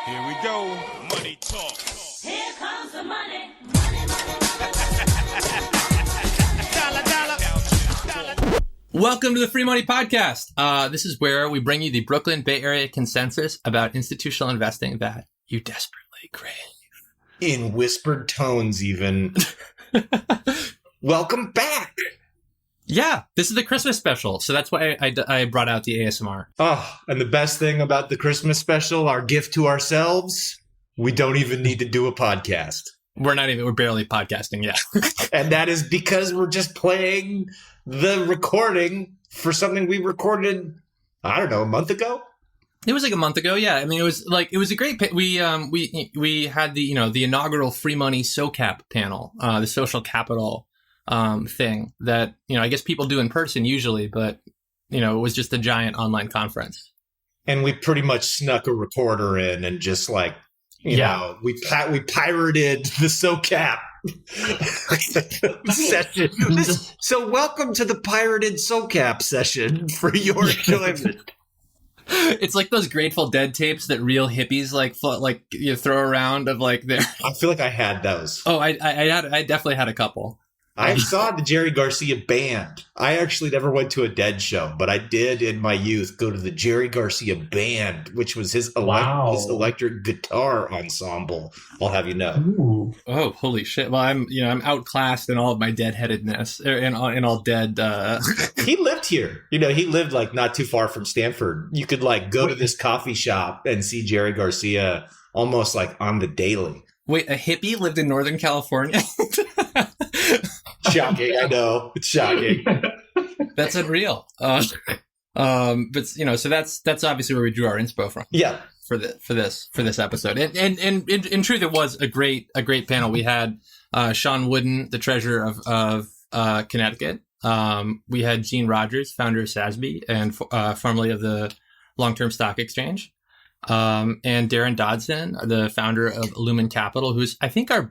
Here we go. Money talk. Here comes the money. Money, money, Dollar. Welcome to the Free Money Podcast. This is where we bring you the Brooklyn Bay Area consensus about institutional investing that you desperately crave. In whispered tones, even. Welcome back. Yeah, this is the Christmas special, so that's why I brought out the ASMR. Oh, and the best thing about the Christmas special, our gift to ourselves, we don't even need to do a podcast. We're barely podcasting yet. And that is because we're just playing the recording for something we recorded, I don't know, a month ago? It was like a month ago, yeah. I mean, it was a great. We had the inaugural Free Money SoCap panel, the social capital thing that I guess people do in person usually, but it was just a giant online conference. And we pretty much snuck a recorder in and just we pirated the SoCap session. So welcome to the pirated SoCap session for your enjoyment. It's like those Grateful Dead tapes that real hippies you throw around of their. I feel like I had those. Oh, I definitely had a couple. I saw the Jerry Garcia band. I actually never went to a Dead show, but I did in my youth go to the Jerry Garcia band, which was his electric guitar ensemble. I'll have you know. Ooh. Oh, holy shit! Well, I'm outclassed in all of my deadheadedness, in all dead. He lived here. He lived not too far from Stanford. You could go to this coffee shop and see Jerry Garcia almost on the daily. Wait, a hippie lived in Northern California? Shocking, I know. It's shocking. That's unreal. But so that's obviously where we drew our inspo from. Yeah. For this episode, and in truth, it was a great panel. We had Shawn Wooden, the treasurer of Connecticut. We had Gene Rogers, founder of SASB and formerly of the Long-Term Stock Exchange. And Daryn Dodson, the founder of Illumen Capital, who's I think our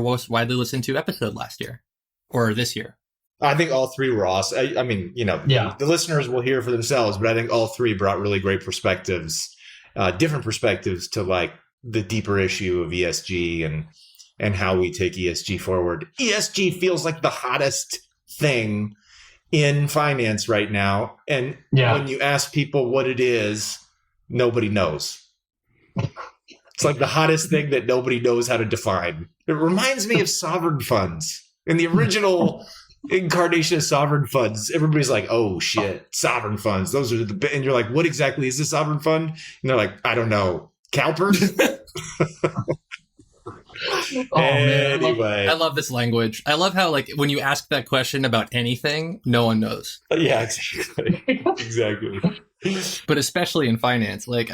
most widely listened to episode last year or this year. I think all three were awesome. I mean, the listeners will hear for themselves, but I think all three brought really great perspectives, different perspectives to the deeper issue of ESG and how we take ESG forward. ESG feels like the hottest thing in finance right now. And when you ask people what it is, nobody knows. It's the hottest thing that nobody knows how to define. It reminds me of sovereign funds. In the original incarnation of sovereign funds, everybody's like, oh shit, sovereign funds. Those are and you're like, what exactly is a sovereign fund? And they're like, I don't know. CalPERS? Anyway. I love this language. I love how when you ask that question about anything, no one knows. Yeah, exactly. Exactly. But especially in finance, I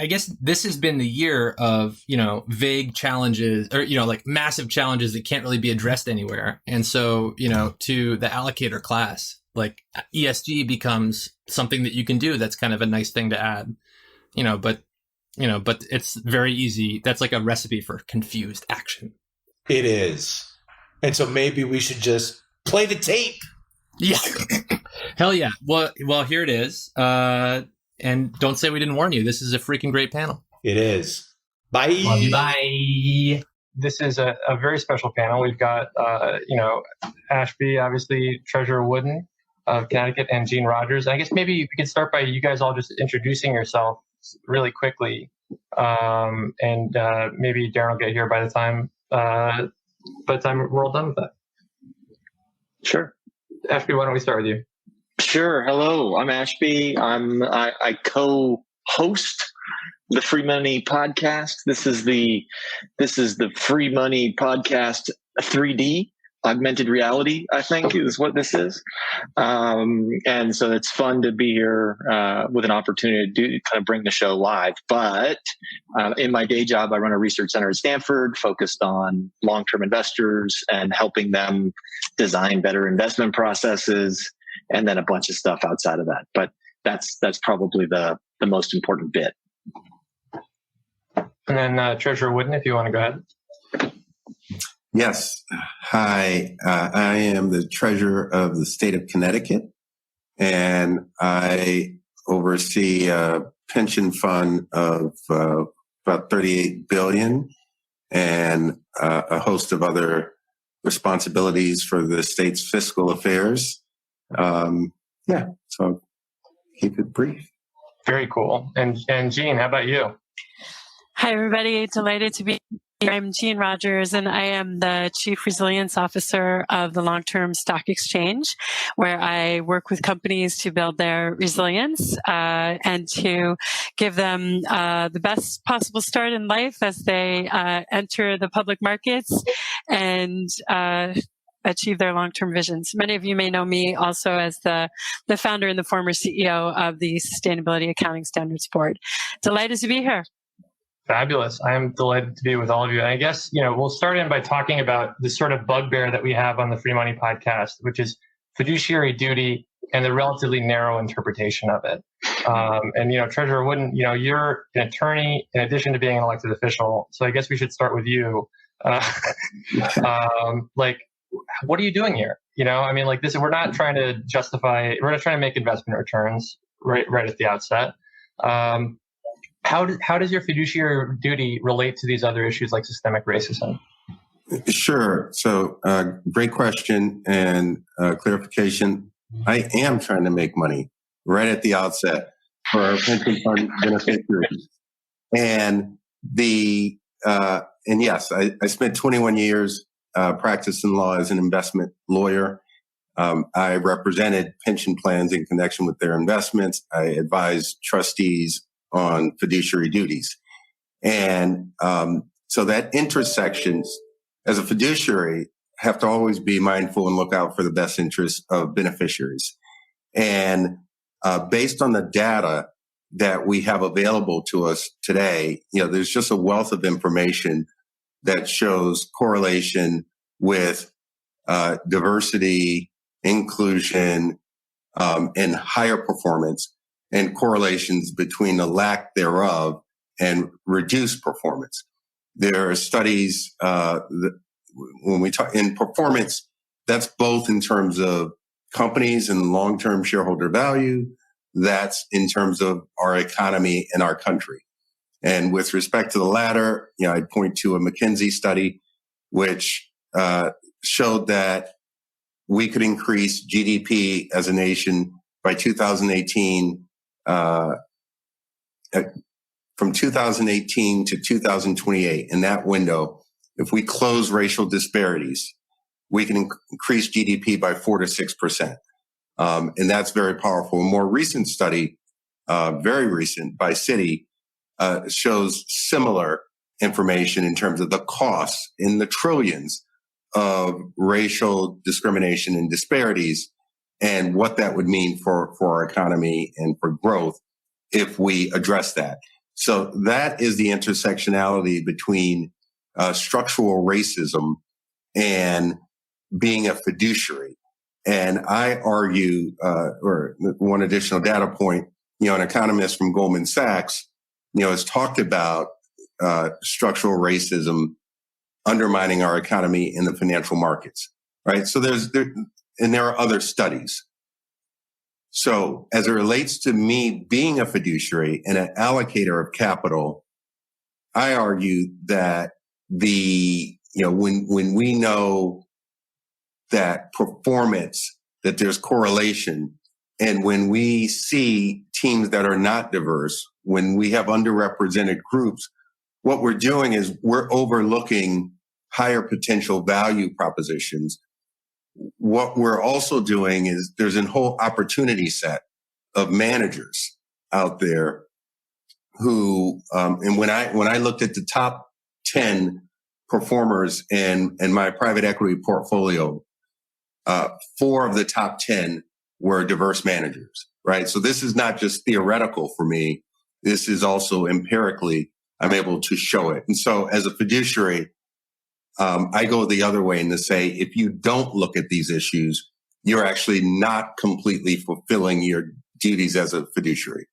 guess this has been the year of, vague challenges or, massive challenges that can't really be addressed anywhere. And so, to the allocator class, ESG becomes something that you can do. That's kind of a nice thing to add, but it's very easy. That's a recipe for confused action. It is. And so maybe we should just play the tape. Yeah. Hell yeah. Well, here it is. And don't say we didn't warn you. This is a freaking great panel. It is. Bye. Love you. Bye. This is a very special panel. We've got, Ashby, obviously, Treasurer Wooden of Connecticut, and Gene Rogers. I guess maybe we could start by you guys all just introducing yourself really quickly. And maybe Daryn will get here by the time we're all done with that. Sure. Ashby, why don't we start with you? Sure. Hello, I'm Ashby. I co-host the Free Money Podcast. This is the Free Money Podcast 3D. Augmented reality, I think, is what this is. And so it's fun to be here with an opportunity to kind of bring the show live. But in my day job, I run a research center at Stanford focused on long-term investors and helping them design better investment processes, and then a bunch of stuff outside of that. But that's probably the most important bit. And then Treasurer Wooden, if you want to go ahead. Yes. Hi, I am the treasurer of the state of Connecticut, and I oversee pension fund of about 38 billion and a host of other responsibilities for the state's fiscal affairs. So keep it brief. Very cool. And Jean, how about you? Hi, everybody. Delighted to be here. I'm Jean Rogers, and I am the Chief Resilience Officer of the Long-Term Stock Exchange, where I work with companies to build their resilience and to give them the best possible start in life as they enter the public markets and achieve their long-term visions. Many of you may know me also as the founder and the former CEO of the Sustainability Accounting Standards Board. Delighted to be here. Fabulous. I am delighted to be with all of you. And I guess, we'll start in by talking about the sort of bugbear that we have on the Free Money podcast, which is fiduciary duty and the relatively narrow interpretation of it. Treasurer Wooden, you're an attorney in addition to being an elected official. So I guess we should start with you. What are you doing here? This, we're not trying to make investment returns right at the outset. How does your fiduciary duty relate to these other issues like systemic racism? Sure. So great question and clarification. I am trying to make money right at the outset for our pension fund beneficiaries. And yes, I spent 21 years practicing law as an investment lawyer. I represented pension plans in connection with their investments. I advised trustees on fiduciary duties. And so that intersections as a fiduciary have to always be mindful and look out for the best interests of beneficiaries. And based on the data that we have available to us today, there's just a wealth of information that shows correlation with diversity, inclusion, and higher performance, and correlations between the lack thereof and reduced performance. There are studies when we talk in performance, that's both in terms of companies and long-term shareholder value. That's in terms of our economy and our country. And with respect to the latter, I'd point to a McKinsey study, which showed that we could increase GDP as a nation by 2018, from 2018 to 2028. In that window, if we close racial disparities, we can increase GDP by 4 to 6%. And that's very powerful. A more recent study, very recent by Citi, shows similar information in terms of the costs in the trillions of racial discrimination and disparities and what that would mean for our economy and for growth if we address that. So that is the intersectionality between structural racism and being a fiduciary. And I argue, or one additional data point, an economist from Goldman Sachs, has talked about structural racism undermining our economy in the financial markets, right? So there are other studies. So as it relates to me being a fiduciary and an allocator of capital, I argue that when we know that performance, that there's correlation, and when we see teams that are not diverse, when we have underrepresented groups, what we're doing is we're overlooking higher potential value propositions. What we're also doing is there's a whole opportunity set of managers out there who, and when I looked at the top 10 performers in my private equity portfolio, 4 of the top 10 were diverse managers, right? So this is not just theoretical for me. This is also empirically, I'm able to show it. And so as a fiduciary, I go the other way and to say, if you don't look at these issues, you're actually not completely fulfilling your duties as a fiduciary.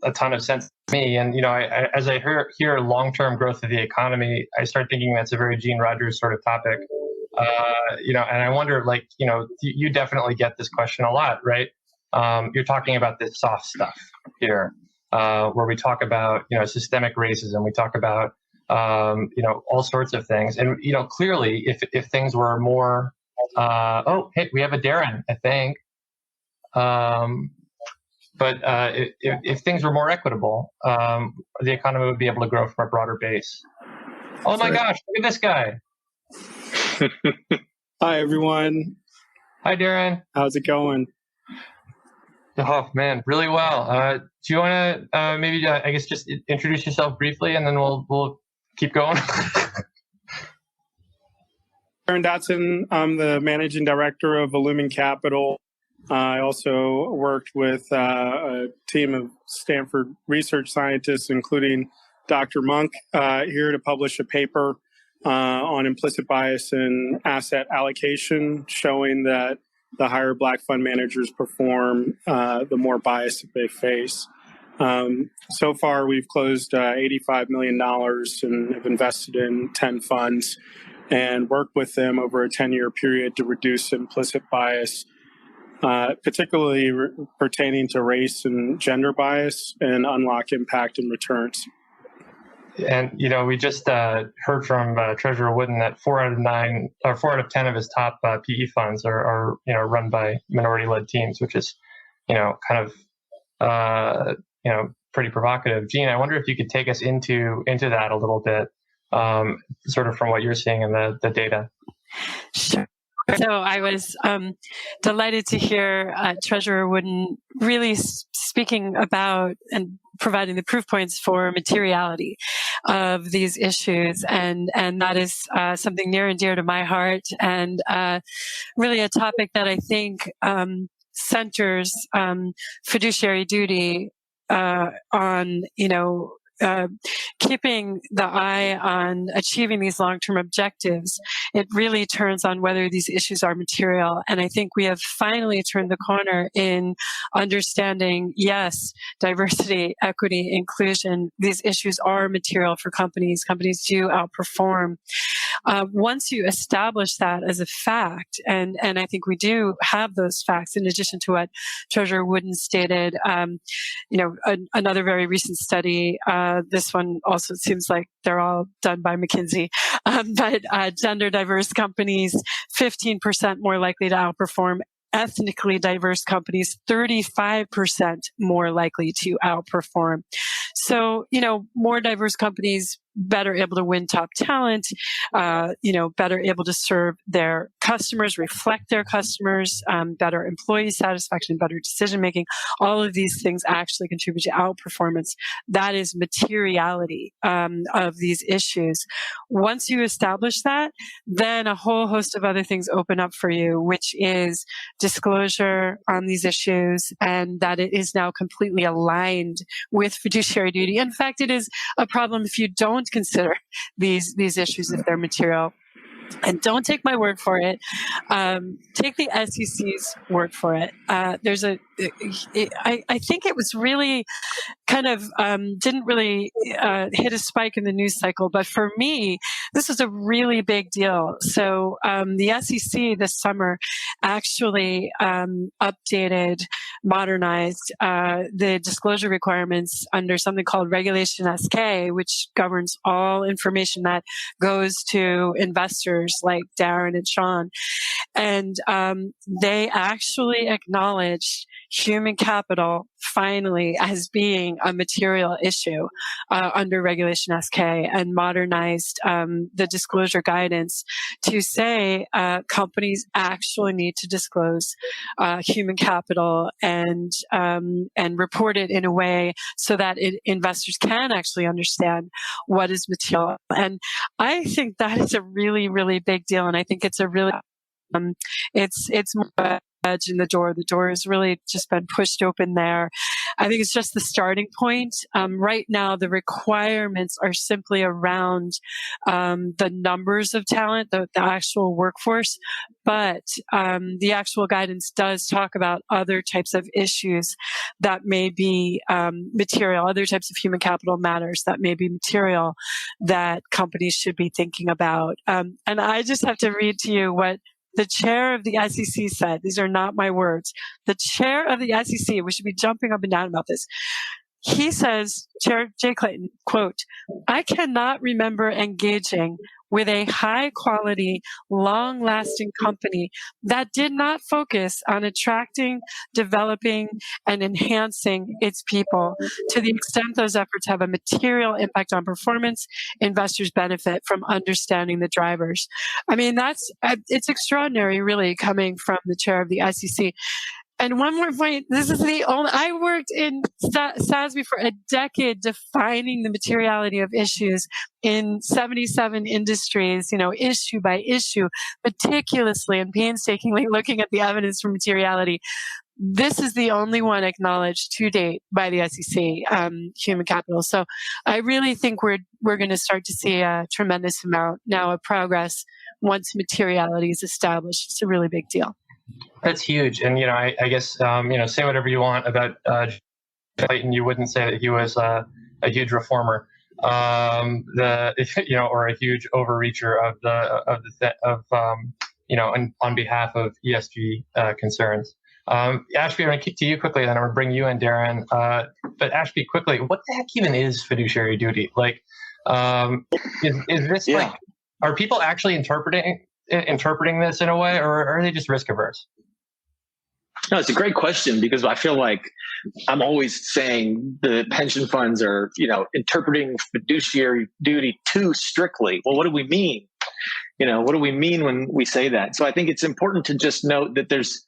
A ton of sense to me. And, as I hear long-term growth of the economy, I start thinking that's a very Jean Rogers sort of topic. And I wonder, you definitely get this question a lot, right? you're talking about this soft stuff here, where we talk about, systemic racism. We talk about, all sorts of things. And, clearly if things were more, hey, we have a Daryn, I think. But if things were more equitable, the economy would be able to grow from a broader base. Oh my gosh, look at this guy. Hi, everyone. Hi, Daryn. How's it going? Oh, man, really well. Do you want to maybe, I guess, just introduce yourself briefly, and then we'll keep going? Daryn Dodson. I'm the managing director of Illumen Capital. I also worked with a team of Stanford research scientists, including Dr. Monk, here to publish a paper on implicit bias in asset allocation, showing that the higher Black fund managers perform, the more bias that they face. So far, we've closed $85 million and have invested in 10 funds and worked with them over a 10-year period to reduce implicit bias, particularly pertaining to race and gender bias, and unlock impact in returns. And, we just heard from Treasurer Wooden that 4 out of 10 of his top PE funds are run by minority-led teams, which is, kind of, pretty provocative. Gene, I wonder if you could take us into that a little bit, sort of from what you're seeing in the data. Sure. So I was delighted to hear Treasurer Wooden really speaking about and providing the proof points for materiality of these issues. And that is something near and dear to my heart, and really a topic that I think centers fiduciary duty on, keeping the eye on achieving these long-term objectives. It really turns on whether these issues are material. And I think we have finally turned the corner in understanding, yes, diversity, equity, inclusion, these issues are material for companies. Companies do outperform. Once you establish that as a fact, and I think we do have those facts, in addition to what Treasurer Wooden stated, another very recent study, this one also seems like they're all done by McKinsey, but gender diverse companies, 15% more likely to outperform. Ethnically diverse companies, 35% more likely to outperform. So, more diverse companies, better able to win top talent, better able to serve their customers, reflect their customers, better employee satisfaction, better decision making. All of these things actually contribute to outperformance. That is materiality of these issues. Once you establish that, then a whole host of other things open up for you, which is disclosure on these issues, and that it is now completely aligned with fiduciary duty. In fact, it is a problem if you don't consider these issues, if they're material. And don't take my word for it. Take the SEC's word for it. I think it was really kind of didn't really hit a spike in the news cycle, but for me, this is a really big deal. So the SEC this summer actually updated, modernized the disclosure requirements under something called Regulation SK, which governs all information that goes to investors like Daryn and Shawn. And they actually acknowledged human capital finally as being a material issue under Regulation SK, and modernized the disclosure guidance to say companies actually need to disclose human capital and report it in a way so that investors can actually understand what is material. And I think that is a really, really big deal. And I think it's a really it's more of a edge in the door. The door has really just been pushed open there. I think it's just the starting point. Right now, the requirements are simply around the numbers of talent, the actual workforce, but the actual guidance does talk about other types of issues that may be material, other types of human capital matters that may be material that companies should be thinking about. And I just have to read to you what The chair of the SEC said, these are not my words, the chair of the SEC, we should be jumping up and down about this. He says, Chair Jay Clayton, quote, "I cannot remember engaging with a high quality, long lasting company that did not focus on attracting, developing, and enhancing its people to the extent those efforts have a material impact on performance. Investors benefit from understanding the drivers." I mean, it's extraordinary, really, coming from the chair of the SEC. And one more point, this is I worked in SASB for a decade defining the materiality of issues in 77 industries, issue by issue, meticulously and painstakingly looking at the evidence for materiality. This is the only one acknowledged to date by the SEC, Human Capital. So I really think we're going to start to see a tremendous amount now of progress once materiality is established. It's a really big deal. That's huge. And, I guess, say whatever you want about Clayton, you wouldn't say that he was a huge reformer, or a huge overreacher on behalf of ESG concerns. Ashby, I'm going to kick to you quickly, then I'm going to bring you in, Daryn. But Ashby, quickly, what the heck even is fiduciary duty? Like, is this are people actually interpreting this in a way, or are they just risk averse? No, it's a great question, because I feel like I'm always saying the pension funds are, interpreting fiduciary duty too strictly. Well, what do we mean? What do we mean when we say that? So I think it's important to just note that there's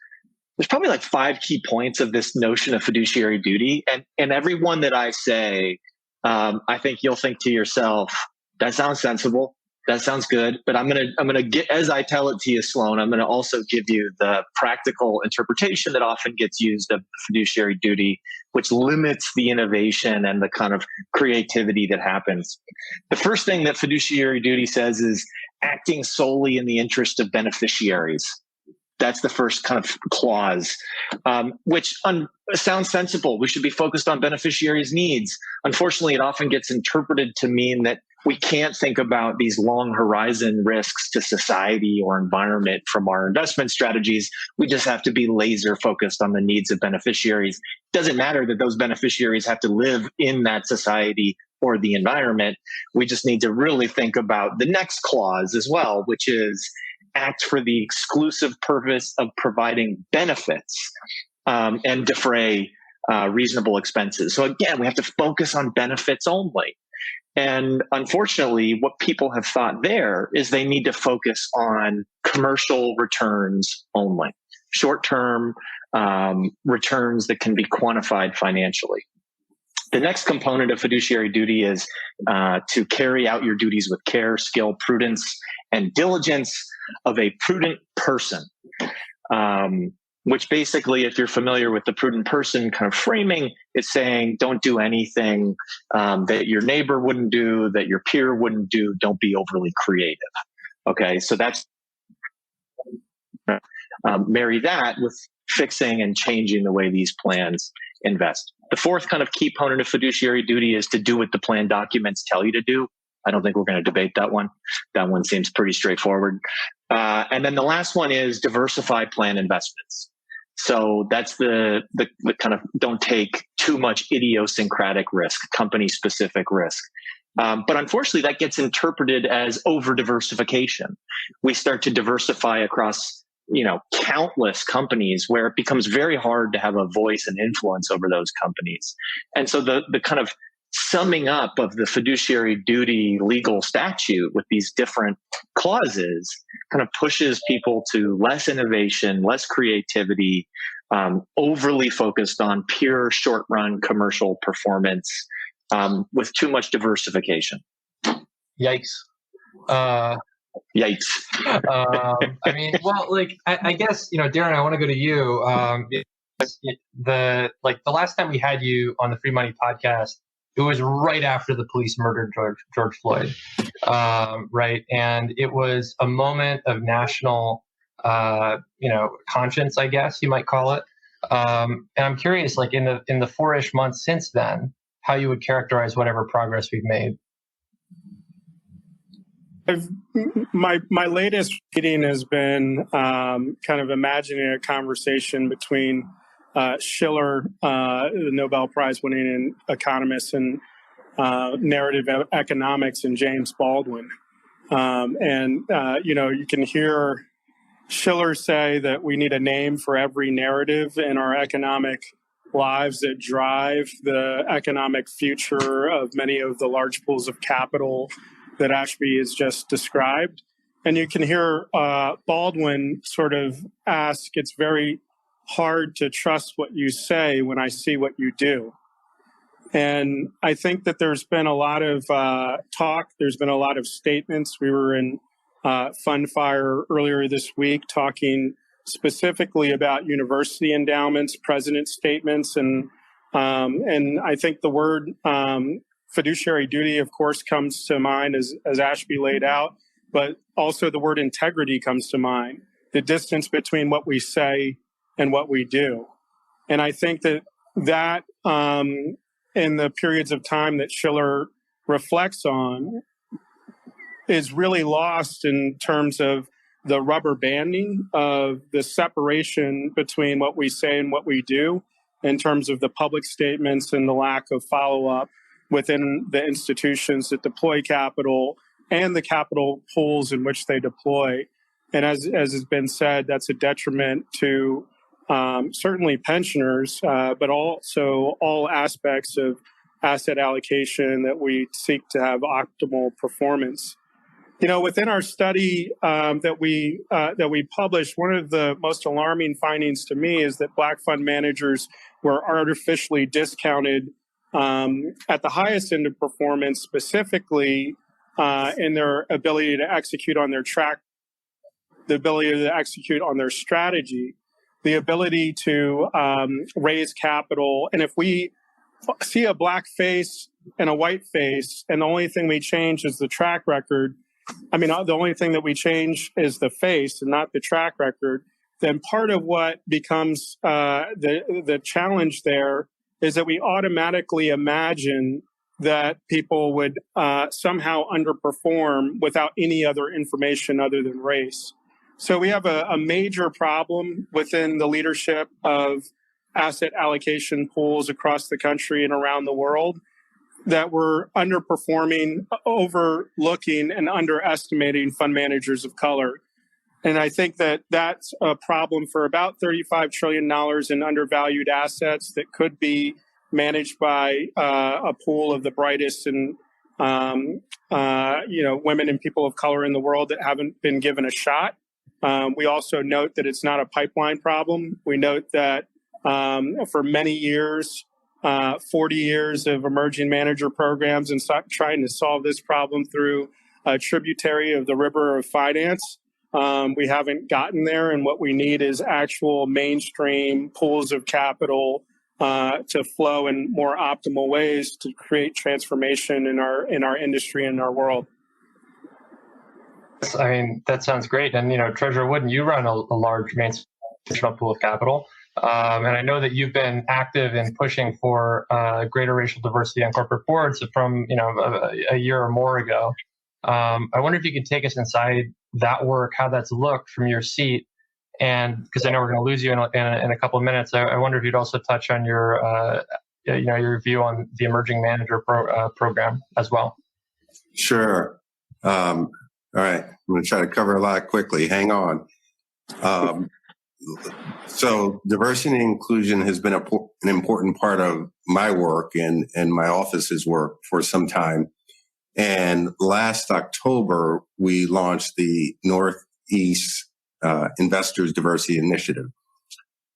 probably like 5 key points of this notion of fiduciary duty. And every one that I say, I think you'll think to yourself, that sounds sensible. That sounds good, but I'm gonna get, as I tell it to you, Sloane, I'm gonna also give you the practical interpretation that often gets used of fiduciary duty, which limits the innovation and the kind of creativity that happens. The first thing that fiduciary duty says is acting solely in the interest of beneficiaries. That's the first kind of clause, which sounds sensible. We should be focused on beneficiaries' needs. Unfortunately, it often gets interpreted to mean that we can't think about these long horizon risks to society or environment from our investment strategies. We just have to be laser focused on the needs of beneficiaries. It doesn't matter that those beneficiaries have to live in that society or the environment. We just need to really think about the next clause as well, which is act for the exclusive purpose of providing benefits and defray reasonable expenses. So again, we have to focus on benefits only. And unfortunately, what people have thought there is they need to focus on commercial returns only, short-term returns that can be quantified financially. The next component of fiduciary duty is to carry out your duties with care, skill, prudence, and diligence of a prudent person. Which basically, if you're familiar with the prudent person kind of framing, it's saying don't do anything that your neighbor wouldn't do, that your peer wouldn't do. Don't be overly creative. Okay, so that's marry that with fixing and changing the way these plans invest. The fourth kind of key component of fiduciary duty is to do what the plan documents tell you to do. I don't think we're going to debate that one. That one seems pretty straightforward. And then the last one is diversify plan investments. So that's the kind of don't take too much idiosyncratic risk, company specific risk. But unfortunately, that gets interpreted as over diversification. We start to diversify across, countless companies where it becomes very hard to have a voice and influence over those companies. And so the kind of summing up of the fiduciary duty legal statute with these different clauses kind of pushes people to less innovation, less creativity, overly focused on pure short-run commercial performance with too much diversification. Yikes. Yikes. I guess, Daryn, I want to go to you. The last time we had you on the Free Money podcast, it was right after the police murdered George Floyd, right? And it was a moment of national, conscience, I guess you might call it. And I'm curious, in the 4-ish months since then, how you would characterize whatever progress we've made. My latest reading has been kind of imagining a conversation between Schiller, the Nobel Prize winning economist, and narrative economics, and James Baldwin. You can hear Schiller say that we need a name for every narrative in our economic lives that drive the economic future of many of the large pools of capital that Ashby has just described. And you can hear Baldwin sort of ask, it's very hard to trust what you say when I see what you do. And I think that there's been a lot of talk, there's been a lot of statements. We were in Fundfire earlier this week talking specifically about university endowments, president statements, and I think the word fiduciary duty, of course, comes to mind as Ashby laid out, but also the word integrity comes to mind, the distance between what we say and what we do. And I think that in the periods of time that Schiller reflects on is really lost in terms of the rubber banding of the separation between what we say and what we do in terms of the public statements and the lack of follow-up within the institutions that deploy capital and the capital pools in which they deploy. And as has been said, that's a detriment to certainly pensioners, but also all aspects of asset allocation that we seek to have optimal performance. You know, within our study that we published, one of the most alarming findings to me is that Black fund managers were artificially discounted at the highest end of performance, specifically in their ability to execute on their the ability to execute on their strategy, the ability to raise capital. And if we see a black face and a white face, and the only thing we change is the track record, the only thing that we change is the face and not the track record, then part of what becomes the challenge there is that we automatically imagine that people would somehow underperform without any other information other than race. So we have a major problem within the leadership of asset allocation pools across the country and around the world, that we're underperforming, overlooking, and underestimating fund managers of color. And I think that that's a problem for about $35 trillion in undervalued assets that could be managed by a pool of the brightest and women and people of color in the world that haven't been given a shot. We also note that it's not a pipeline problem. We note that for many years, 40 years of emerging manager programs and trying to solve this problem through a tributary of the river of finance. We haven't gotten there, and what we need is actual mainstream pools of capital to flow in more optimal ways to create transformation in our industry and our world. That sounds great. And, Treasurer Wooden, you run a large mainstream pool of capital. And I know that you've been active in pushing for greater racial diversity on corporate boards from, a year or more ago. I wonder if you could take us inside that work, how that's looked from your seat. And because I know we're going to lose you in a couple of minutes, I wonder if you'd also touch on your view on the emerging manager program as well. Sure. All right. I'm going to try to cover a lot quickly. Hang on. So diversity and inclusion has been an important part of my work and my office's work for some time. And last October, we launched the Northeast Investors Diversity Initiative.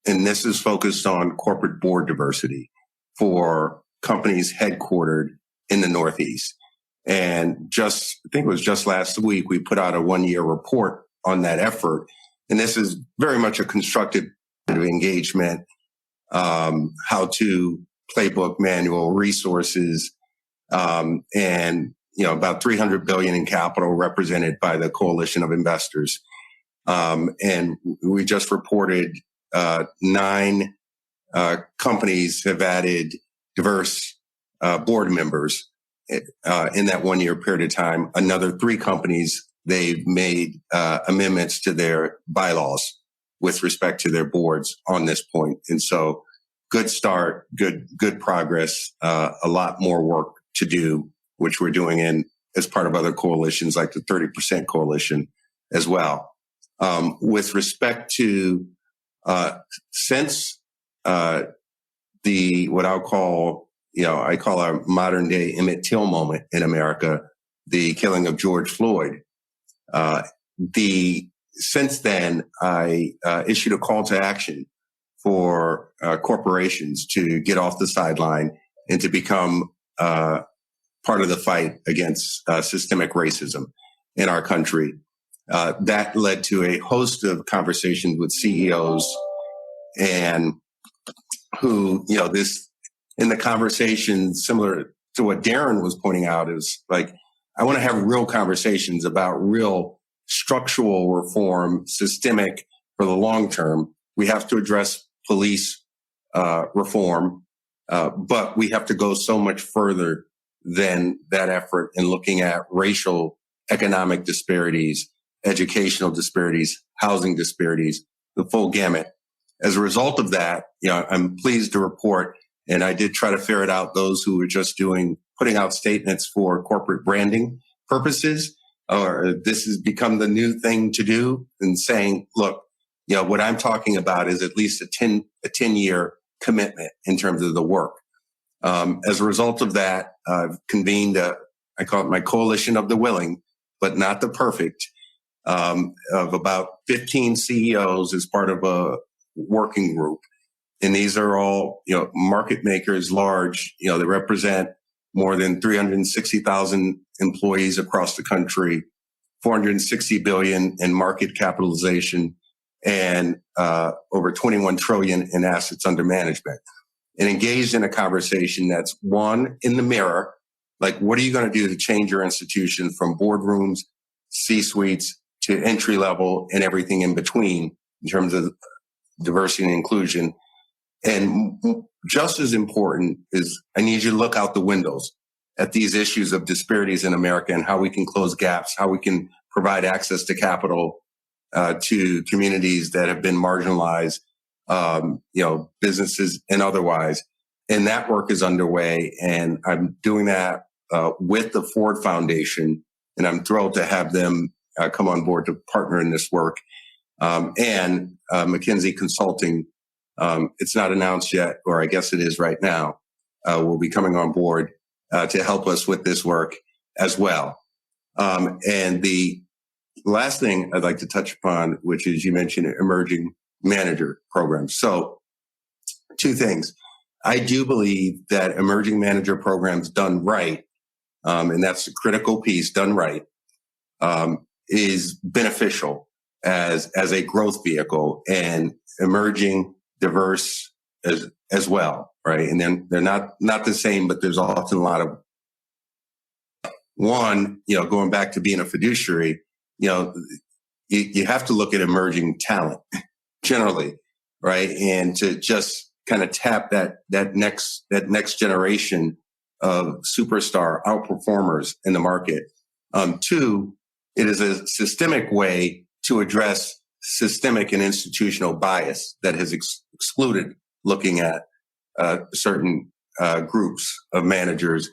And this is focused on corporate board diversity for companies headquartered in the Northeast. And I think it was just last week, we put out a 1-year report on that effort. And this is very much a constructive engagement, how-to playbook manual resources, and about $300 billion in capital represented by the coalition of investors. And we just reported 9 companies have added diverse board members. in that 1 year period of time, another 3 companies, they've made amendments to their bylaws with respect to their boards on this point. And so good start, good progress, a lot more work to do, which we're doing as part of other coalitions like the 30% coalition as well. With respect to since what I'll call, I call our modern day Emmett Till moment in America, the killing of George Floyd. Since then, I issued a call to action for corporations to get off the sideline and to become part of the fight against systemic racism in our country. That led to a host of conversations with CEOs and who, in the conversation, similar to what Daryn was pointing out, is like, I want to have real conversations about real structural reform, systemic for the long term. We have to address police reform, but we have to go so much further than that effort in looking at racial, economic disparities, educational disparities, housing disparities, the full gamut. As a result of that, I'm pleased to report, and I did try to ferret out those who were just putting out statements for corporate branding purposes, or this has become the new thing to do, and saying, look, what I'm talking about is at least a 10-year commitment in terms of the work. As a result of that, I've convened I call it my coalition of the willing, but not the perfect, of about 15 CEOs as part of a working group. And these are all, market makers, large, they represent more than 360,000 employees across the country, 460 billion in market capitalization, and over 21 trillion in assets under management. And engaged in a conversation that's one in the mirror, like, what are you going to do to change your institution from boardrooms, C-suites to entry level and everything in between in terms of diversity and inclusion? And just as important is, I need you to look out the windows at these issues of disparities in America and how we can close gaps, how we can provide access to capital to communities that have been marginalized, businesses and otherwise. And that work is underway. And I'm doing that with the Ford Foundation. And I'm thrilled to have them come on board to partner in this work. And McKinsey Consulting, it's not announced yet, or I guess it is right now, will be coming on board to help us with this work as well. And the last thing I'd like to touch upon, which is, you mentioned emerging manager programs. So 2 things. I do believe that emerging manager programs done right, and that's a critical piece, done right, is beneficial as a growth vehicle, and emerging, diverse as well, right? And then they're not the same, but there's often a lot of going back to being a fiduciary, you have to look at emerging talent generally, right? And to just kind of tap that next generation of superstar outperformers in the market. 2, it is a systemic way to address systemic and institutional bias that has excluded looking at certain groups of managers.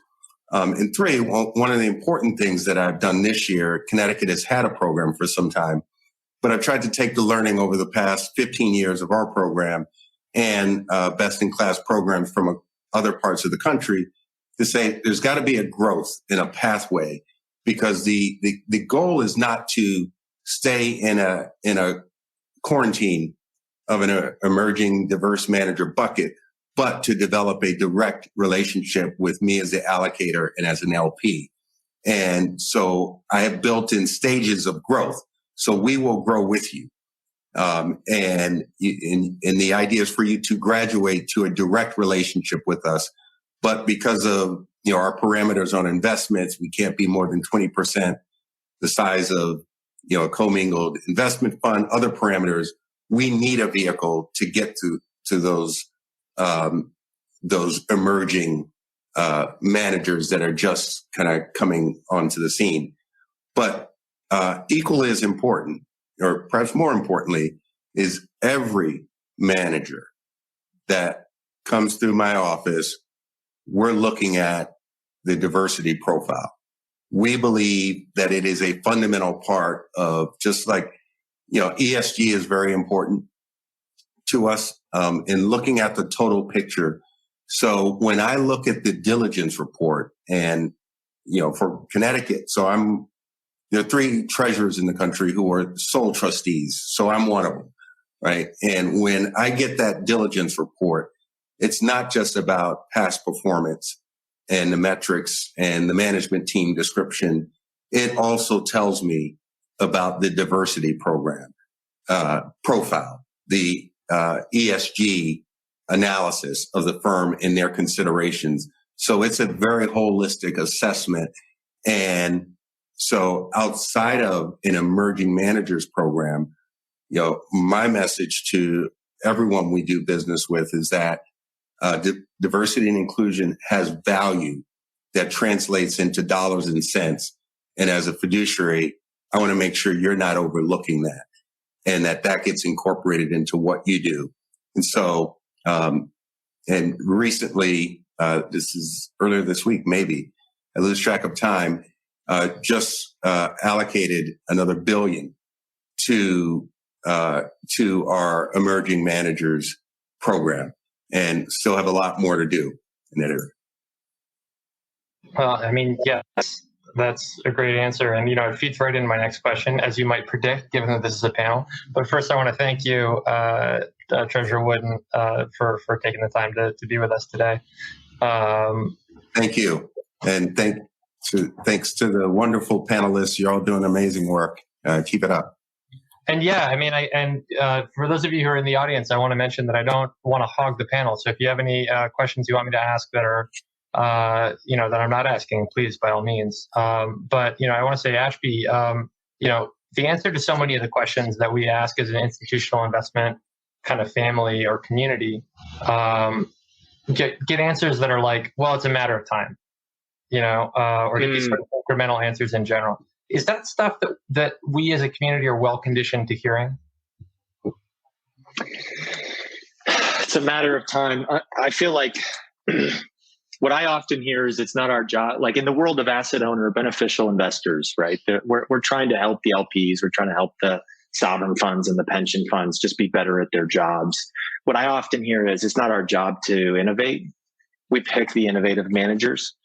And 3, one of the important things that I've done this year, Connecticut has had a program for some time, but I've tried to take the learning over the past 15 years of our program and best-in-class programs from other parts of the country to say there's got to be a growth in a pathway, because the goal is not to stay in a quarantine of an emerging diverse manager bucket, but to develop a direct relationship with me as the allocator and as an LP. And so I have built in stages of growth. So we will grow with you. And the idea is for you to graduate to a direct relationship with us. But because of our parameters on investments, we can't be more than 20% the size of a commingled investment fund, other parameters. We need a vehicle to get to those emerging managers that are just kind of coming onto the scene. But equally as important, or perhaps more importantly, is every manager that comes through my office, we're looking at the diversity profile. We believe that it is a fundamental part of, just like, ESG is very important to us in looking at the total picture. So when I look at the diligence report and, for Connecticut, there are 3 treasurers in the country who are sole trustees. So I'm one of them, right? And when I get that diligence report, it's not just about past performance and the metrics and the management team description. It also tells me about the diversity program, profile, the ESG analysis of the firm and their considerations. So it's a very holistic assessment. And so outside of an emerging managers program, my message to everyone we do business with is that diversity and inclusion has value that translates into dollars and cents. And as a fiduciary, I want to make sure you're not overlooking that and that gets incorporated into what you do. And so, and recently, this is earlier this week, maybe, I lose track of time, just allocated another $1 billion to our emerging managers program, and still have a lot more to do in that area. Well, yeah, that's a great answer. And, it feeds right into my next question, as you might predict, given that this is a panel. But first, I want to thank you, Treasurer Wooden, for taking the time to be with us today. Thank you. And thanks to the wonderful panelists. You're all doing amazing work. Keep it up. And for those of you who are in the audience, I want to mention that I don't want to hog the panel. So if you have any questions you want me to ask that are, that I'm not asking, please, by all means. But I want to say, Ashby, the answer to so many of the questions that we ask as an institutional investment kind of family or community, get answers that are like, well, it's a matter of time, or get these sort of incremental answers in general. Is that stuff that we as a community are well conditioned to hearing? It's a matter of time. I feel like what I often hear is it's not our job. Like in the world of asset owner beneficial investors, right? We're trying to help the LPs. We're trying to help the sovereign funds and the pension funds just be better at their jobs. What I often hear is it's not our job to innovate. We pick the innovative managers,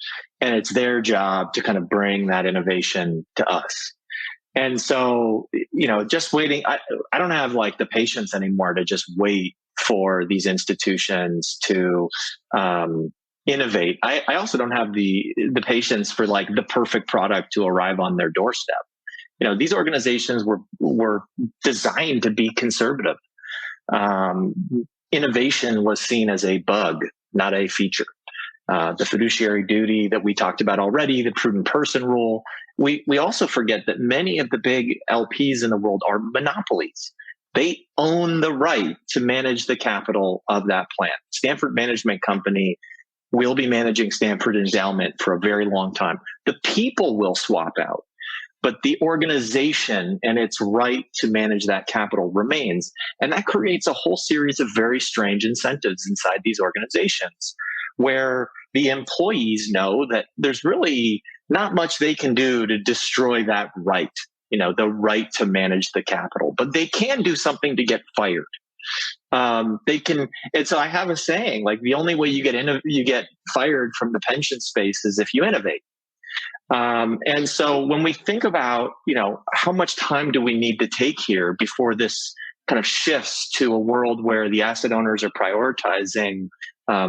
and it's their job to kind of bring that innovation to us. And so, just waiting, I don't have like the patience anymore to just wait for these institutions to innovate. I also don't have the patience for like the perfect product to arrive on their doorstep. These organizations were designed to be conservative. Innovation was seen as a bug, not a feature. The fiduciary duty that we talked about already, the prudent person rule. We also forget that many of the big LPs in the world are monopolies. They own the right to manage the capital of that plan. Stanford Management Company will be managing Stanford Endowment for a very long time. The people will swap out, but the organization and its right to manage that capital remains. And that creates a whole series of very strange incentives inside these organizations, where the employees know that there's really not much they can do to destroy that right, the right to manage the capital, but they can do something to get fired. They can, and so I have a saying, like the only way you get fired from the pension space is if you innovate. And so when we think about, how much time do we need to take here before this kind of shifts to a world where the asset owners are prioritizing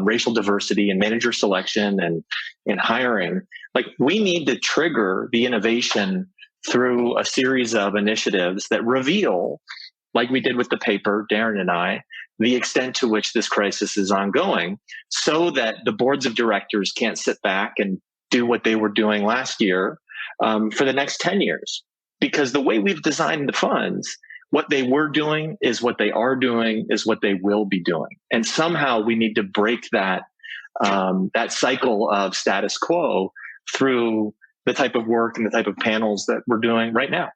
racial diversity and manager selection and hiring, like we need to trigger the innovation through a series of initiatives that reveal, like we did with the paper, Daryn and I, the extent to which this crisis is ongoing, so that the boards of directors can't sit back and do what they were doing last year for the next 10 years. Because the way we've designed the funds, what they were doing is what they are doing is what they will be doing. And somehow we need to break that that cycle of status quo through the type of work and the type of panels that we're doing right now.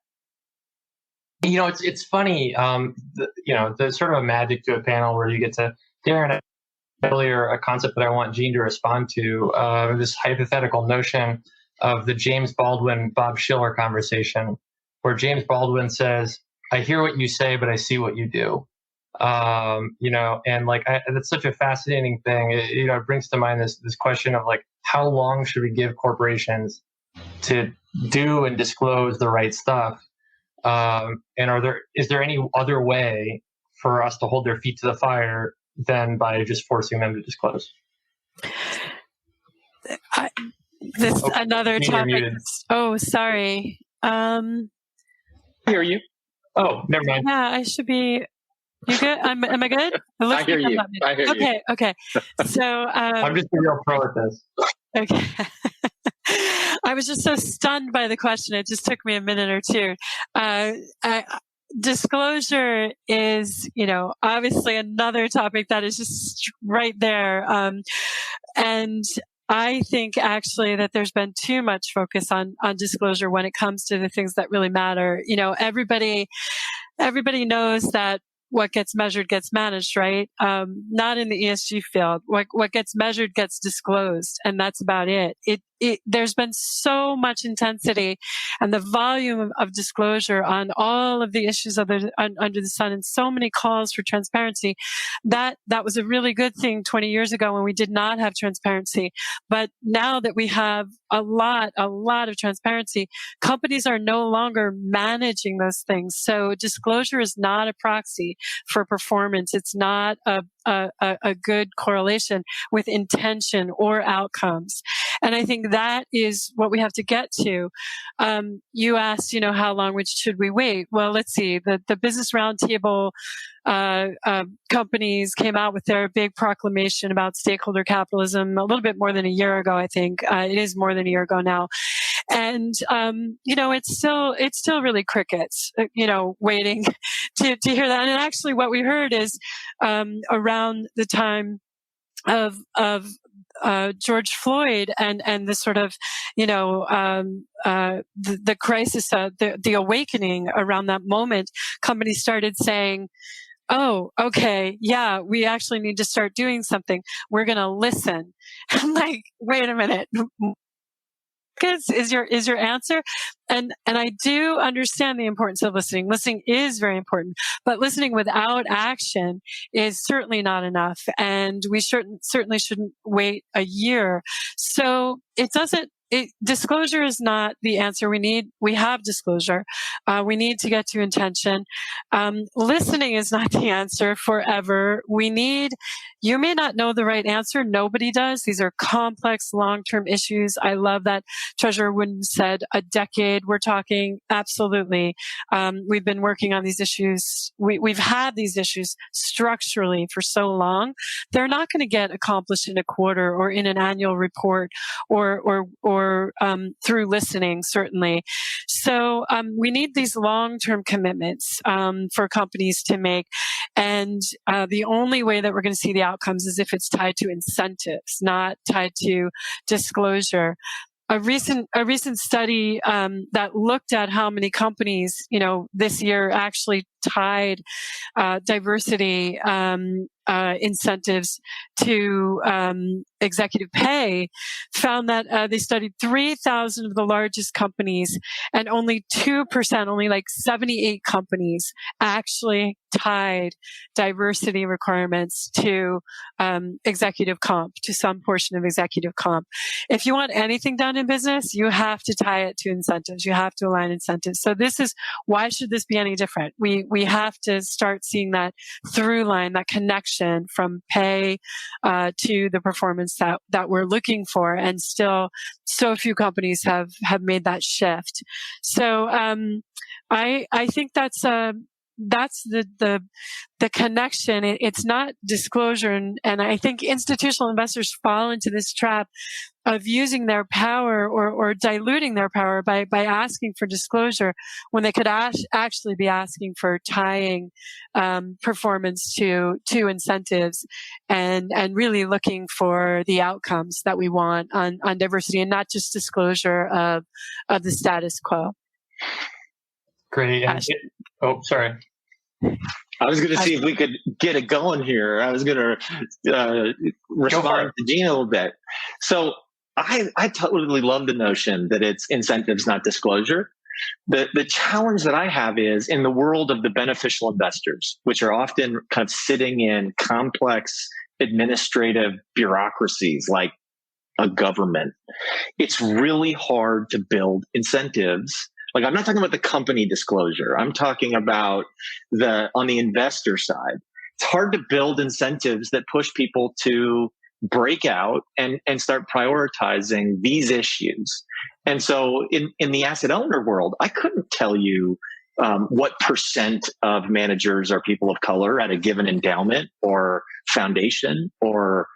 It's funny. There's sort of a magic to a panel where you get to, Daryn, earlier, a concept that I want Gene to respond to, this hypothetical notion of the James Baldwin, Bob Schiller conversation, where James Baldwin says, I hear what you say, but I see what you do. That's such a fascinating thing. It brings to mind this question of like, how long should we give corporations to do and disclose the right stuff? Is there any other way for us to hold their feet to the fire than by just forcing them to disclose? Another topic. Oh, sorry. I hear you. Oh, never mind. Yeah, I should be. You good? Am I good? I hear you. I hear you. Okay. So I'm just a real pro at this. Okay. I was just so stunned by the question. It just took me a minute or two. Disclosure is, obviously another topic that is just right there. And I think actually that there's been too much focus on disclosure when it comes to the things that really matter. Everybody knows that what gets measured gets managed, right? Not in the ESG field. What gets measured gets disclosed, and that's about it. There's been so much intensity and the volume of disclosure on all of the issues under the sun, and so many calls for transparency. That was a really good thing 20 years ago when we did not have transparency. But now that we have a lot of transparency, companies are no longer managing those things. So disclosure is not a proxy for performance. It's not a good correlation with intention or outcomes. And I think that is what we have to get to. You asked, how long should we wait? Well, let's see. The Business Roundtable companies came out with their big proclamation about stakeholder capitalism a little bit more than a year ago, I think. It is more than a year ago now. And, it's still really crickets, waiting to hear that. And actually what we heard is, around the time of George Floyd and the sort of, the crisis, the awakening around that moment, companies started saying, oh, okay, yeah, we actually need to start doing something. We're going to listen. I'm like, wait a minute. Is your answer? And I do understand the importance of listening. Listening is very important, but listening without action is certainly not enough. And we certainly shouldn't wait a year. So disclosure is not the answer we have disclosure. We need to get to intention. Listening is not the answer forever. You may not know the right answer. Nobody does. These are complex long-term issues. I love that Treasurer Wooden said a decade. We're talking absolutely. We've been working on these issues. We've had these issues structurally for so long. They're not going to get accomplished in a quarter or in an annual report or through listening, certainly. So we need these long-term commitments for companies to make. And the only way that we're going to see the outcomes is if it's tied to incentives, not tied to disclosure. A recent study that looked at how many companies, this year actually tied diversity incentives to executive pay, found that they studied 3,000 of the largest companies, and only 2%, only like 78 companies, actually tied diversity requirements to executive comp, to some portion of executive comp. If you want anything done in business, you have to tie it to incentives. You have to align incentives. So why should this be any different? We have to start seeing that through line, that connection from pay to the performance that we're looking for, and still so few companies have made that shift. So I think that's that's the connection. It's not disclosure. And I think institutional investors fall into this trap of using their power or diluting their power by asking for disclosure when they could actually be asking for tying performance to incentives and really looking for the outcomes that we want on diversity and not just disclosure of the status quo. Great. Sorry. I was going to see if we could get it going here. I was going to respond to Gene a little bit. So I totally love the notion that it's incentives, not disclosure. The challenge that I have is in the world of the beneficial investors, which are often kind of sitting in complex administrative bureaucracies like a government. It's really hard to build incentives. Like, I'm not talking about the company disclosure. I'm talking about on the investor side. It's hard to build incentives that push people to break out and start prioritizing these issues. And so in the asset owner world, I couldn't tell you what percent of managers are people of color at a given endowment or foundation or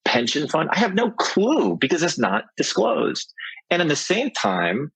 pension fund. I have no clue because it's not disclosed. And at the same time,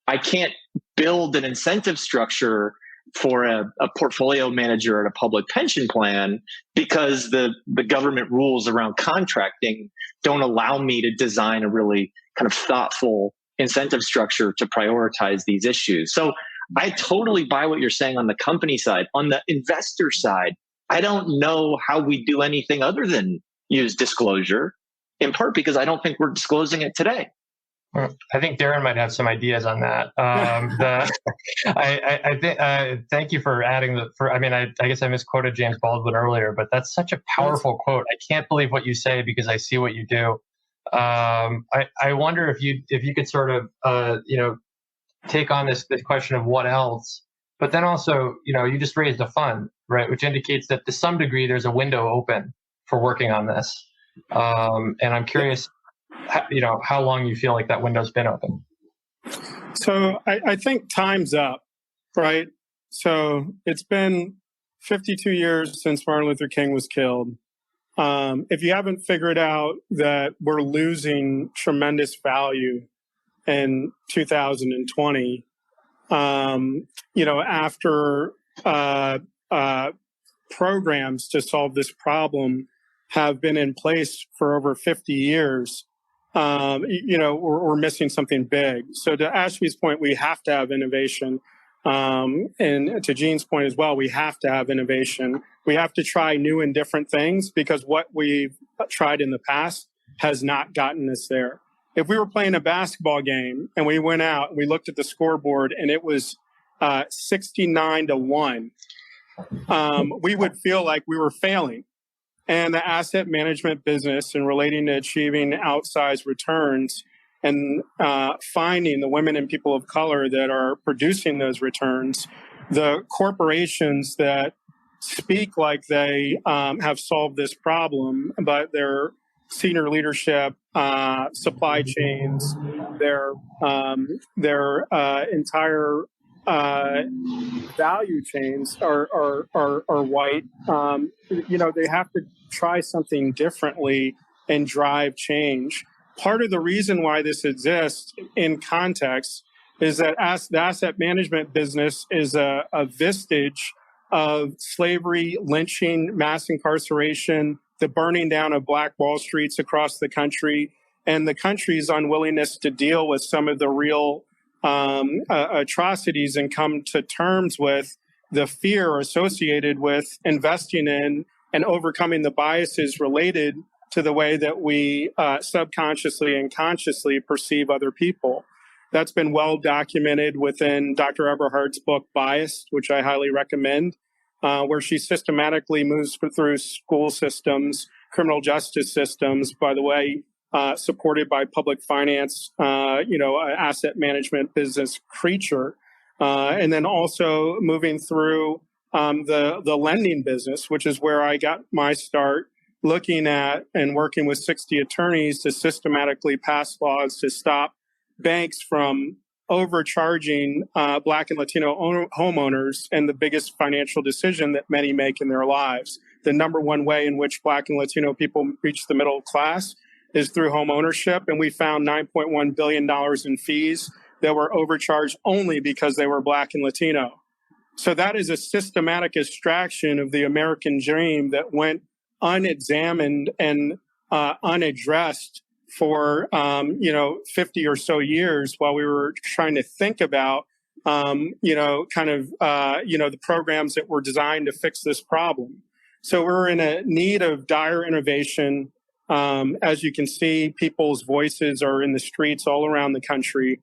I can't build an incentive structure for a portfolio manager at a public pension plan because the government rules around contracting don't allow me to design a really kind of thoughtful incentive structure to prioritize these issues. So I totally buy what you're saying on the company side. On the investor side, I don't know how we do anything other than use disclosure, in part because I don't think we're disclosing it today. I think Daryn might have some ideas on that. Thank you for adding I guess I misquoted James Baldwin earlier, but that's such a powerful quote. I can't believe what you say because I see what you do. I wonder if you could sort of, take on this question of what else, but then also, you just raised a fund, right? Which indicates that to some degree, there's a window open for working on this. And I'm curious, how long you feel like that window's been open. So I think time's up, right? So it's been 52 years since Martin Luther King was killed. If you haven't figured out that we're losing tremendous value in 2020, after programs to solve this problem have been in place for over 50 years, we're missing something big. So to Ashby's point, we have to have innovation. And to Gene's point as well, we have to have innovation. We have to try new and different things because what we've tried in the past has not gotten us there. If we were playing a basketball game and we went out and we looked at the scoreboard and it was 69-1, we would feel like we were failing. And the asset management business and relating to achieving outsized returns and finding the women and people of color that are producing those returns, the corporations that speak like they have solved this problem, but their senior leadership, supply chains, their entire value chains are white. They have to try something differently and drive change. Part of the reason why this exists in context is that the asset management business is a vestige of slavery, lynching, mass incarceration, the burning down of Black Wall Streets across the country, and the country's unwillingness to deal with some of the real atrocities and come to terms with the fear associated with investing in and overcoming the biases related to the way that we subconsciously and consciously perceive other people. That's been well documented within Dr. Eberhardt's book, Biased, which I highly recommend, where she systematically moves through school systems, criminal justice systems, by the way, supported by public finance, asset management business creature, and then also moving through the lending business, which is where I got my start, looking at and working with 60 attorneys to systematically pass laws to stop banks from overcharging Black and Latino homeowners and the biggest financial decision that many make in their lives. The number one way in which Black and Latino people reach the middle class is through home ownership. And we found $9.1 billion in fees that were overcharged only because they were Black and Latino. So that is a systematic extraction of the American dream that went unexamined and unaddressed for 50 or so years while we were trying to think about the programs that were designed to fix this problem. So we're in a need of dire innovation. As you can see, people's voices are in the streets all around the country,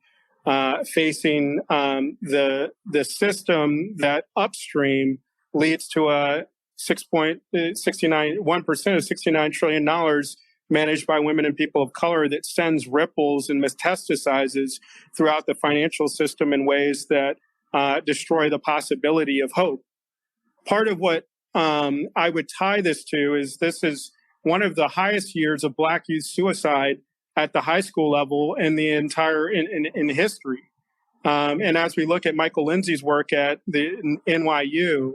facing the system that upstream leads to a 1% of $69 trillion managed by women and people of color that sends ripples and metastasizes throughout the financial system in ways that destroy the possibility of hope. Part of what I would tie this is one of the highest years of Black youth suicide at the high school level in the entire in history. And as we look at Michael Lindsay's work at the NYU,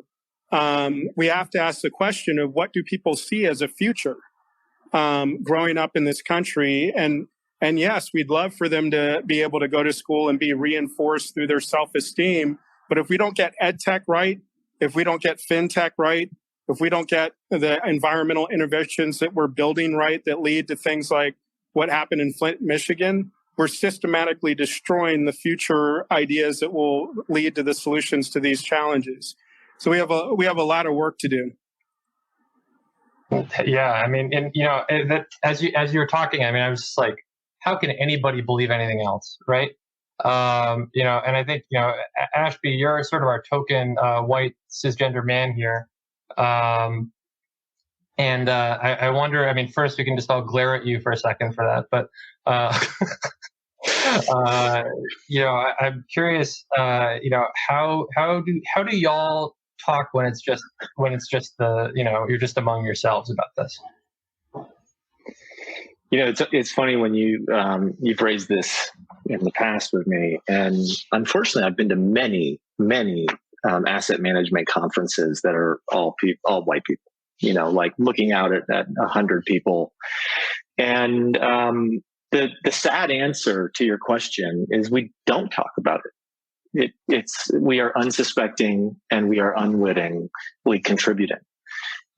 we have to ask the question of what do people see as a future growing up in this country? And yes, we'd love for them to be able to go to school and be reinforced through their self-esteem. But if we don't get ed tech right, if we don't get fintech right, if we don't get the environmental interventions that we're building right that lead to things like what happened in Flint, Michigan, we're systematically destroying the future ideas that will lead to the solutions to these challenges. So we have a lot of work to do. Yeah, I mean, as you were talking, I mean, I was just like, how can anybody believe anything else, right? And I think Ashby, you're sort of our token white cisgender man here. And I wonder, I mean, first we can just all glare at you for a second for that, but I'm curious, how do y'all talk when it's just the you're just among yourselves about this? It's funny when you've raised this in the past with me, and unfortunately, I've been to many asset management conferences that are all white people. Like looking out at 100 people, and the sad answer to your question is we don't talk about it. We are unsuspecting and we are unwittingly contributing.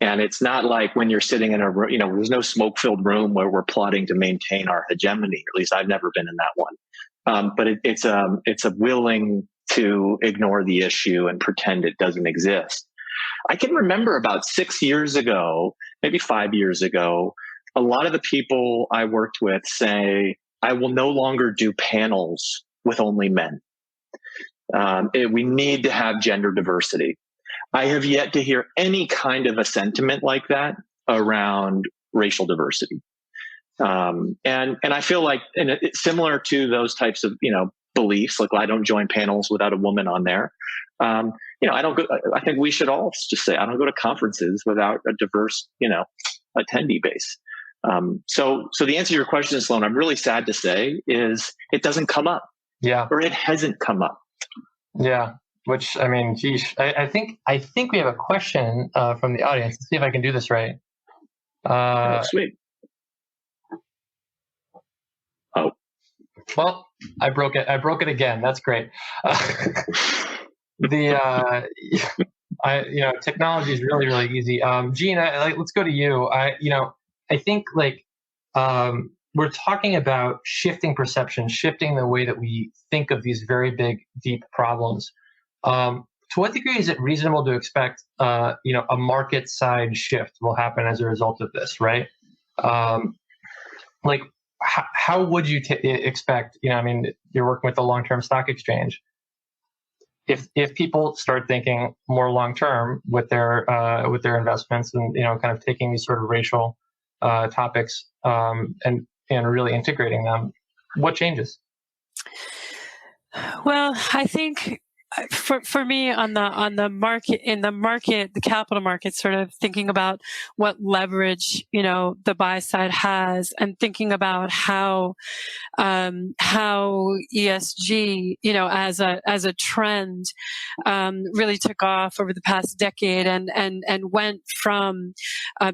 And it's not like when you're sitting in a room, there's no smoke-filled room where we're plotting to maintain our hegemony. At least I've never been in that one. But it's a willing to ignore the issue and pretend it doesn't exist. I can remember about 6 years ago, maybe 5 years ago, a lot of the people I worked with say, I will no longer do panels with only men. We need to have gender diversity. I have yet to hear any kind of a sentiment like that around racial diversity. And I feel like it's similar to those types of, beliefs, like I don't join panels without a woman on there. I don't go, I think we should all just say, I don't go to conferences without a diverse, attendee base. So the answer to your question, Sloane, I'm really sad to say is it doesn't come up. Yeah. Or it hasn't come up. Yeah. Which, I mean, geez, I think we have a question from the audience. Let's see if I can do this right. Sweet. Oh. Well, I broke it. I broke it again. That's great. Technology is really, really easy. Gene, let's go to you. I think we're talking about shifting perception, shifting the way that we think of these very big, deep problems. To what degree is it reasonable to expect, a market side shift will happen as a result of this, right? How would you expect, you're working with the long-term stock exchange. If people start thinking more long-term with their investments and, kind of taking these sort of racial topics and really integrating them, what changes? Well, I think for me on the market, the capital market, sort of thinking about what leverage, the buy side has, and thinking about how ESG, as a trend, really took off over the past decade and went from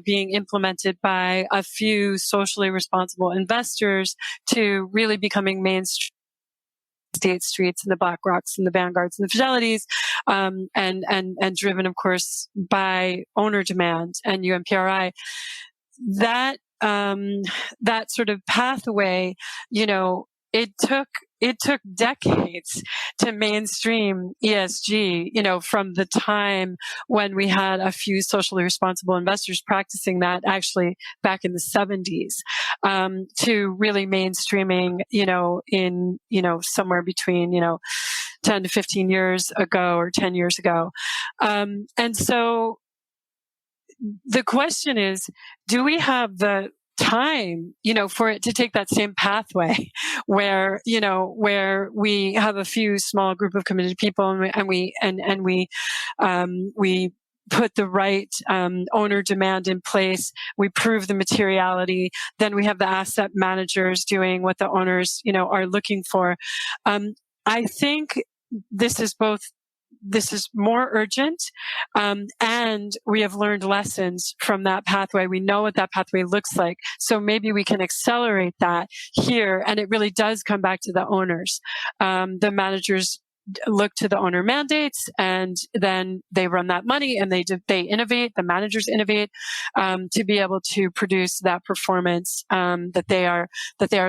being implemented by a few socially responsible investors to really becoming mainstream. State Streets and the BlackRocks and the Vanguards and the Fidelities, and driven, of course, by owner demand and UMPRI. That sort of pathway, it took decades to mainstream ESG, from the time when we had a few socially responsible investors practicing that actually back in the 70s, to really mainstreaming, in, somewhere between, 10 to 15 years ago or 10 years ago. And so the question is, do we have the time, for it to take that same pathway where, where we have a few small group of committed people and we put the right owner demand in place. We prove the materiality. Then we have the asset managers doing what the owners, are looking for. I think this is more urgent, and we have learned lessons from that pathway. We know what that pathway looks like. So maybe we can accelerate that here. And it really does come back to the owners. The managers look to the owner mandates, and then they run that money and they innovate. The managers innovate to be able to produce that performance that they are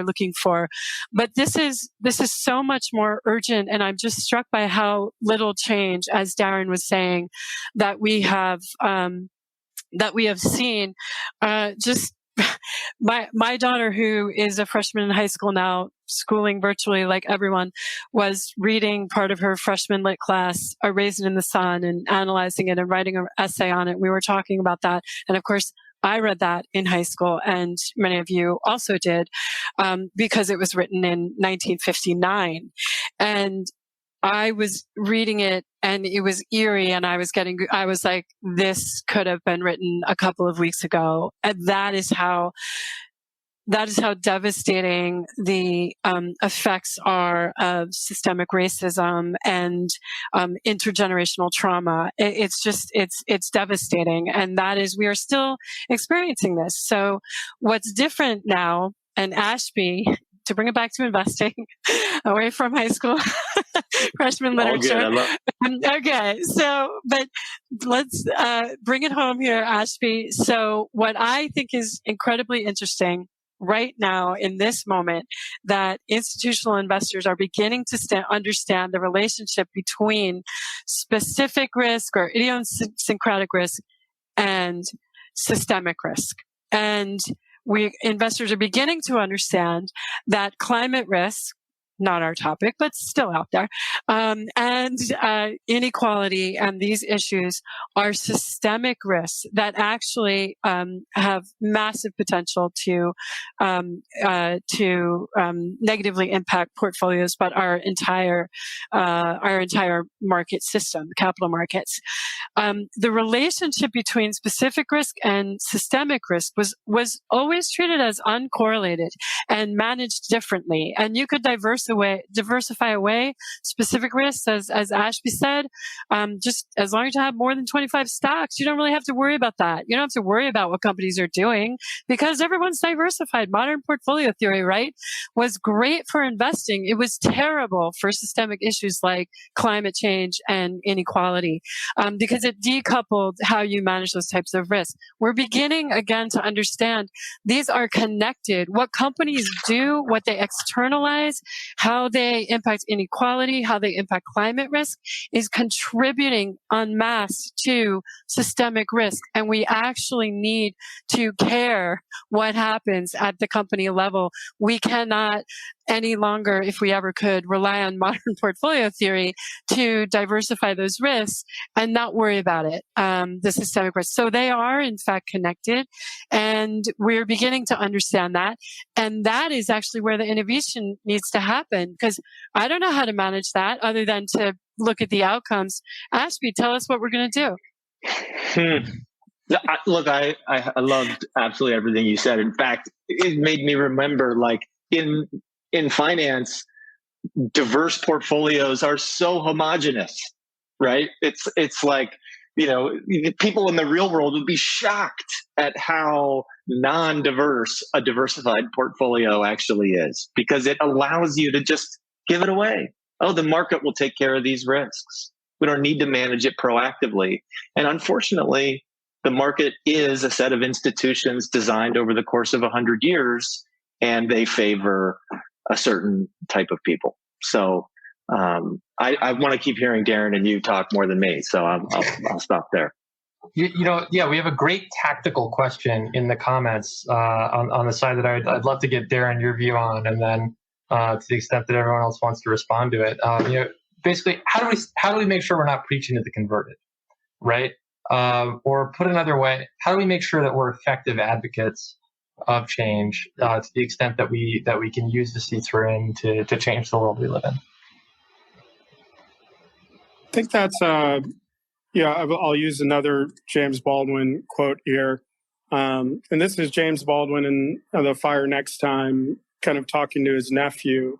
looking for. But this is so much more urgent, and I'm just struck by how little change, as Daryn was saying, that we have seen. Just my daughter, who is a freshman in high school now, schooling virtually like everyone, was reading part of her freshman lit class, A Raisin in the Sun, and analyzing it and writing an essay on it. We were talking about that. And of course, I read that in high school, and many of you also did, because it was written in 1959. And I was reading it and it was eerie, and I was like, this could have been written a couple of weeks ago. And that is how devastating the effects are of systemic racism and intergenerational trauma. It's devastating. And that is, we are still experiencing this. So what's different now, and Ashby, to bring it back to investing, away from high school freshman literature. Okay, so, but let's bring it home here, Ashby. So what I think is incredibly interesting right now in this moment, that institutional investors are beginning to understand the relationship between specific risk or idiosyncratic risk and systemic risk. And investors are beginning to understand that climate risk, not our topic, but still out there, and inequality and these issues are systemic risks that actually have massive potential to negatively impact portfolios, but our entire market system, the capital markets. The relationship between specific risk and systemic risk was always treated as uncorrelated and managed differently, and you could diversify away specific risks, as Ashby said. Just as long as you have more than 25 stocks, you don't really have to worry about that. You don't have to worry about what companies are doing because everyone's diversified. Modern portfolio theory, right, was great for investing. It was terrible for systemic issues like climate change and inequality, because it decoupled how you manage those types of risks. We're beginning again to understand these are connected. What companies do, what they externalize, how they impact inequality, how they impact climate risk is contributing en masse to systemic risk. And we actually need to care what happens at the company level. We cannot any longer, if we ever could, rely on modern portfolio theory to diversify those risks and not worry about it, the systemic risks. So they are, in fact, connected, and we're beginning to understand that. And that is actually where the innovation needs to happen, because I don't know how to manage that other than to look at the outcomes. Ashby, tell us what we're going to do. Look, I loved absolutely everything you said. In fact, it made me remember, like in finance, diverse portfolios are so homogenous, right? It's like, people in the real world would be shocked at how non-diverse a diversified portfolio actually is, because it allows you to just give it away. Oh, the market will take care of these risks. We don't need to manage it proactively. And unfortunately, the market is a set of institutions designed over the course of 100 years, and they favor a certain type of people. So I want to keep hearing Daryn and you talk more than me, so I'll stop there. We have a great tactical question in the comments on the side that I'd love to get Daryn your view on, and then to the extent that everyone else wants to respond to it. Basically, how do we make sure we're not preaching to the converted, right? Or put another way, how do we make sure that we're effective advocates of change to the extent that we can use the seats we're in to change the world we live in? I think that's I'll use another James Baldwin quote here. And this is James Baldwin in The Fire Next Time, kind of talking to his nephew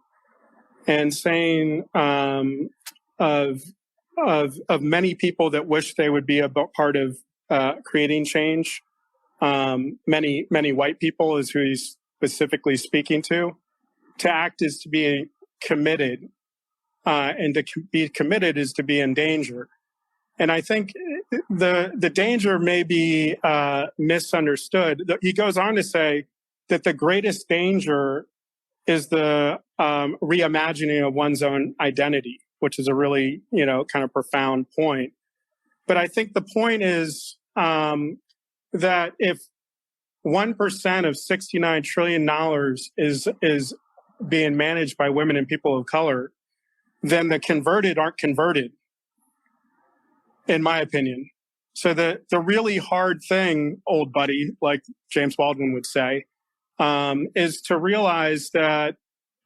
and saying of many people that wish they would be a part of creating change. Many white people is who he's specifically speaking to. To act is to be committed, and to be committed is to be in danger. And I think the danger may be misunderstood. He goes on to say that the greatest danger is the reimagining of one's own identity, which is a really, kind of profound point. But I think the point is that if 1% of $69 trillion is being managed by women and people of color, then the converted aren't converted, in my opinion. So the really hard thing, old buddy, like James Baldwin would say, is to realize that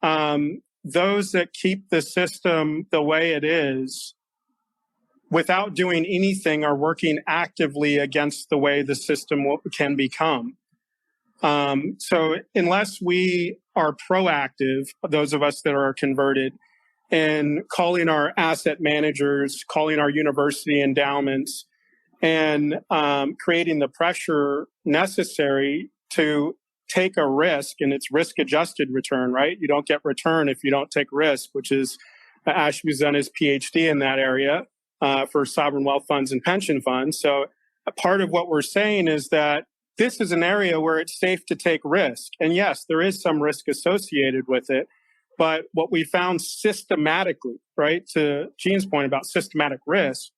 those that keep the system the way it is without doing anything are working actively against the way the system can become. So unless we are proactive, those of us that are converted, and calling our asset managers, calling our university endowments, and creating the pressure necessary to take a risk, and it's risk-adjusted return, right? You don't get return if you don't take risk, which is Ashby's done his PhD in that area for sovereign wealth funds and pension funds. So a part of what we're saying is that this is an area where it's safe to take risk. And yes, there is some risk associated with it. But what we found systematically, right, to Gene's point about systematic risk,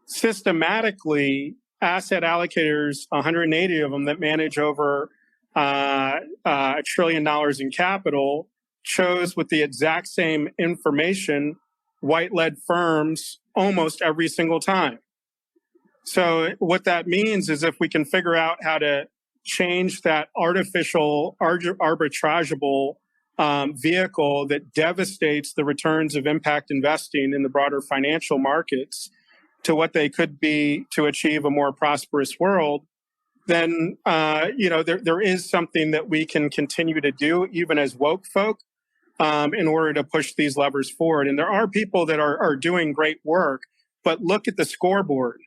systematically, asset allocators, 180 of them that manage over $1 trillion in capital, chose with the exact same information white-led firms almost every single time. So what that means is if we can figure out how to change that artificial, arbitrageable vehicle that devastates the returns of impact investing in the broader financial markets to what they could be to achieve a more prosperous world, then there is something that we can continue to do, even as woke folk, in order to push these levers forward. And there are people that are doing great work, but look at the scoreboard.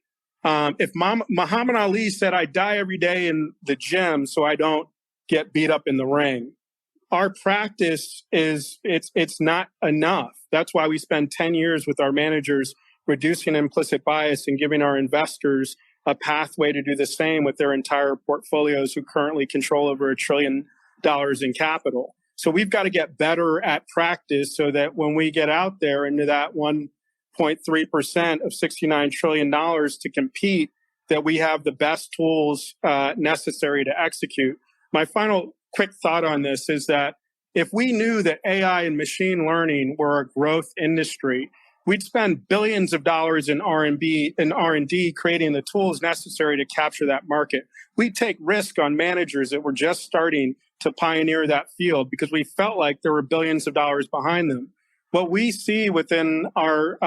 If Muhammad Ali said, "I die every day in the gym so I don't get beat up in the ring," our practice is it's not enough. That's why we spend 10 years with our managers reducing implicit bias and giving our investors a pathway to do the same with their entire portfolios who currently control over $1 trillion in capital. So we've got to get better at practice so that when we get out there into that 1.3% of $69 trillion to compete, that we have the best tools necessary to execute. My final quick thought on this is that if we knew that AI and machine learning were a growth industry, we'd spend billions of dollars in R&D creating the tools necessary to capture that market. We'd take risk on managers that were just starting to pioneer that field because we felt like there were billions of dollars behind them. What we see within our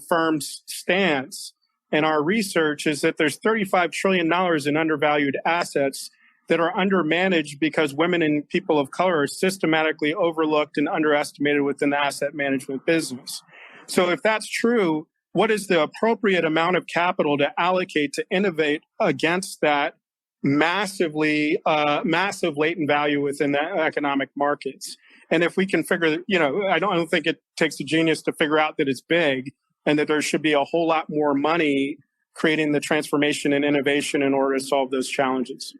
firm's stance and our research is that there's $35 trillion in undervalued assets that are undermanaged because women and people of color are systematically overlooked and underestimated within the asset management business. So if that's true, what is the appropriate amount of capital to allocate to innovate against that massive latent value within the economic markets? And if we can figure, I don't think it takes a genius to figure out that it's big and that there should be a whole lot more money creating the transformation and innovation in order to solve those challenges.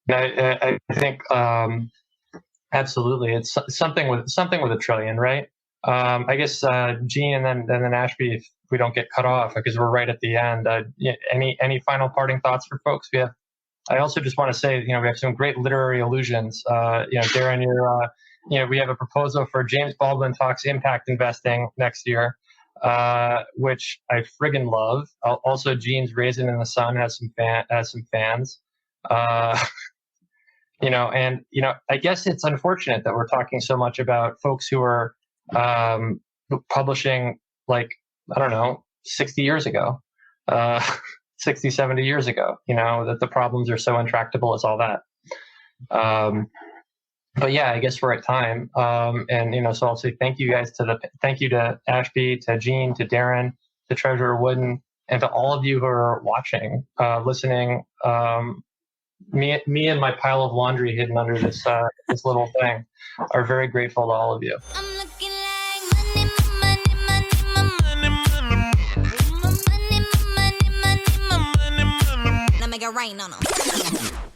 I think absolutely, it's something with a trillion, right? I guess Gene and then Ashby, if we don't get cut off because we're right at the end. Any final parting thoughts for folks? I also just want to say, we have some great literary allusions. Daryn, we have a proposal for James Baldwin Talks Impact Investing next year, which I friggin' love. Also, Gene's Raisin in the Sun has some fans. I guess it's unfortunate that we're talking so much about folks who are publishing 60 years ago, 60, 70 years ago, that the problems are so intractable as all that. But yeah, I guess we're at time. So I'll say thank you guys thank you to Ashby, to Gene, to Daryn, to Treasurer Wooden, and to all of you who are watching, listening. Me and my pile of laundry hidden under this little thing are very grateful to all of you. I'm looking like money. Now make it rain on them.